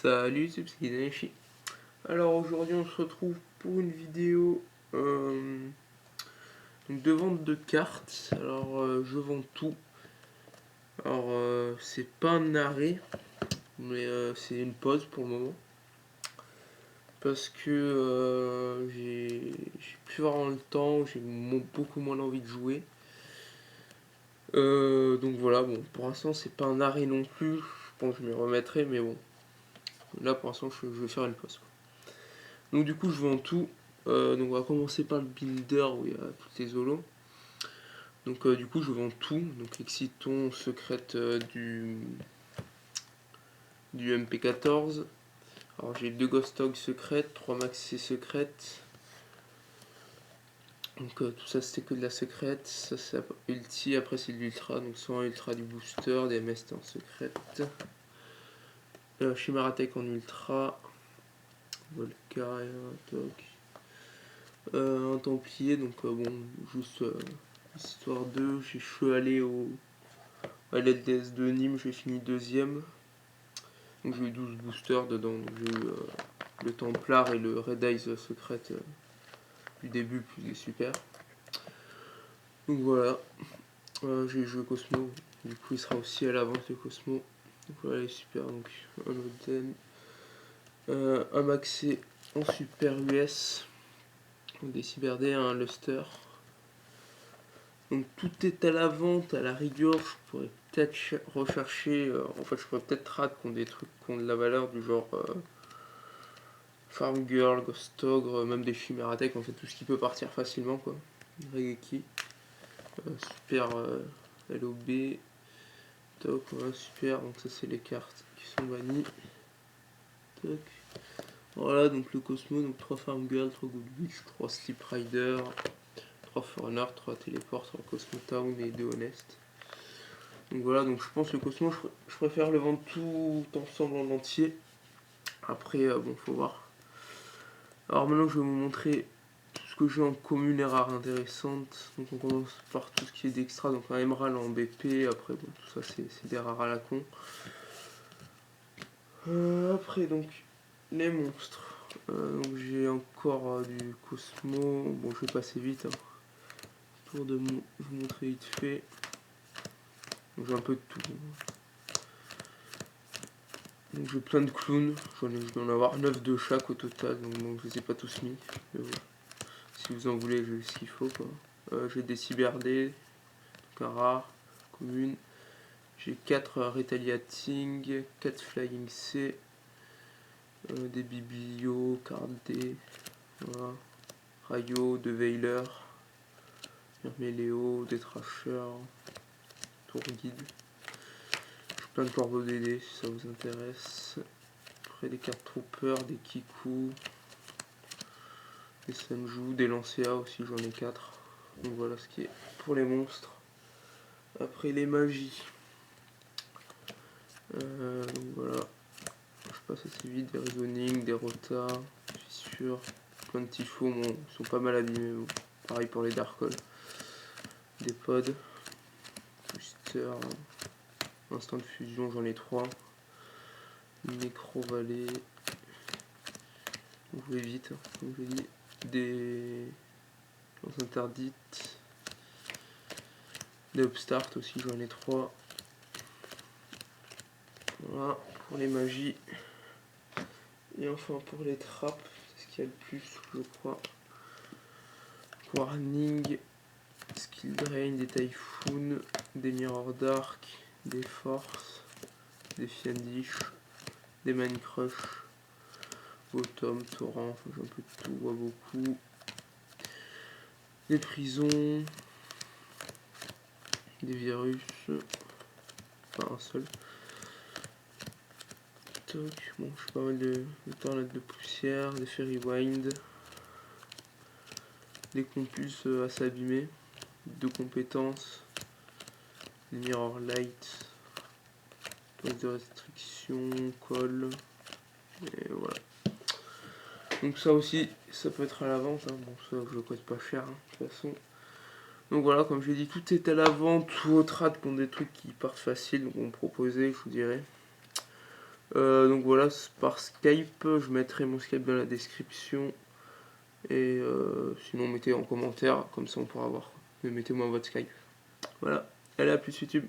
Salut YouTube, c'est Kidaneshi. Alors aujourd'hui on se retrouve pour une vidéo de vente de cartes. Alors je vends tout. Alors c'est pas un arrêt, mais c'est une pause pour le moment. Parce que j'ai plus vraiment le temps, j'ai beaucoup moins envie de jouer. Donc voilà, bon pour l'instant c'est pas un arrêt non plus. Je pense que je m'y remettrai, mais bon. Là pour l'instant je vais faire une pause. Donc du coup je vends tout. Donc on va commencer par le builder où il y a toutes les holos. Donc du coup je vends tout. Donc Exciton secrète du MP14. Alors j'ai 2 Ghost Hog secrètes, 3 Maxi secrètes. Donc tout ça c'était que de la secrète. Ça c'est ulti, après c'est de l'ultra. Donc soit un ultra du booster, des MST en secrète. Chimaratech en ultra. Volca et un toc. Un Templier, donc bon, juste histoire 2, je suis allé à l'LDS de Nîmes, j'ai fini deuxième. Donc j'ai eu 12 boosters dedans, donc j'ai eu le Templar et le Red Eyes secrète du début, plus les super. Donc voilà, j'ai joué Cosmo, du coup il sera aussi à l'avance le Cosmo. Donc voilà les super, donc un Oden, un Maxé en super US, des Cyberdés, un Luster. Donc tout est à la vente, à la rigueur, je pourrais peut-être rechercher, en fait je pourrais peut-être trad qui ont des trucs qui ont de la valeur du genre Farm Girl, Ghost Ogre, même des Chimeratech, en fait tout ce qui peut partir facilement quoi. Regeki, super LOB, toc, voilà, super, donc ça c'est les cartes qui sont bannies. Toc. Voilà donc le Cosmo, donc 3 Farm Girl, 3 Good Witch, 3 Sleep Rider, 3 Foreigner, 3 Téléport, 3 Cosmo Town et 2 Honest. Donc voilà, donc je pense que le Cosmo, je préfère le vendre tout ensemble en entier. Après, bon, faut voir. Alors maintenant, je vais vous montrer tout ce que j'ai en commune et rares intéressantes. Donc on commence par tout ce qui est d'extra, donc un Emerald en BP. Après, bon, tout ça, c'est des rares à la con. Après, donc, les monstres. Donc j'ai encore du Cosmo. Bon, je vais passer vite. Hein. Tour de je vous montrer vite fait. J'ai un peu de tout. Donc j'ai plein de clowns, je dois en avoir 9 de chaque au total, donc bon, je les ai pas tous mis. Mais bon, si vous en voulez, j'ai ce qu'il faut quoi. J'ai des cyberdés, un rare, commune. J'ai 4 Retaliating, 4 Flying C, des Biblio, Cardé, voilà. Rayo, 2 Veiler, Merméléo, des Trashers, Tour Guide. J'ai plein de corbeaux DD si ça vous intéresse. Après des cartes Troopers, des Kiku, des Sanju, des Lancea aussi, j'en ai 4. Donc voilà ce qui est pour les monstres. Après les magies. Donc voilà. Je passe assez vite, des Reasoning, des Rota, Fissures, plein de tifos, bon, ils sont pas mal abîmés. Bon. Pareil pour les Dark Hole. Des pods, Booster, instant de fusion, j'en ai 3. Nécro Valley. On va vite, comme je dis. Des interdites. Des Upstart aussi, j'en ai 3. Voilà, pour les magies. Et enfin pour les trappes, c'est ce qu'il y a le plus, je crois. Warning, Skill Drain, des Typhoon, des Mirror Dark, des Force, des Fiendish, des Man Crush, Autumn, Torrent, enfin j'ai un peu de tout, voit beaucoup. Des prisons, des virus, pas un seul. Toc, bon, je sais pas mal de tornades de poussière, des Fairy Wind, des compulses à s'abîmer, 2 compétences, des Mirror Light, pose de restriction, colle, et voilà. Donc ça aussi, ça peut être à la vente, hein. Bon ça je le cote pas cher hein, de toute façon. Donc voilà, comme j'ai dit, tout est à la vente ou au trad qui ont des trucs qui partent facile, donc on me proposait, je vous dirais. Donc voilà, par Skype, je mettrai mon Skype dans la description. Et sinon, mettez en commentaire, comme ça on pourra voir. Mais mettez-moi votre Skype. Voilà, allez, à plus YouTube.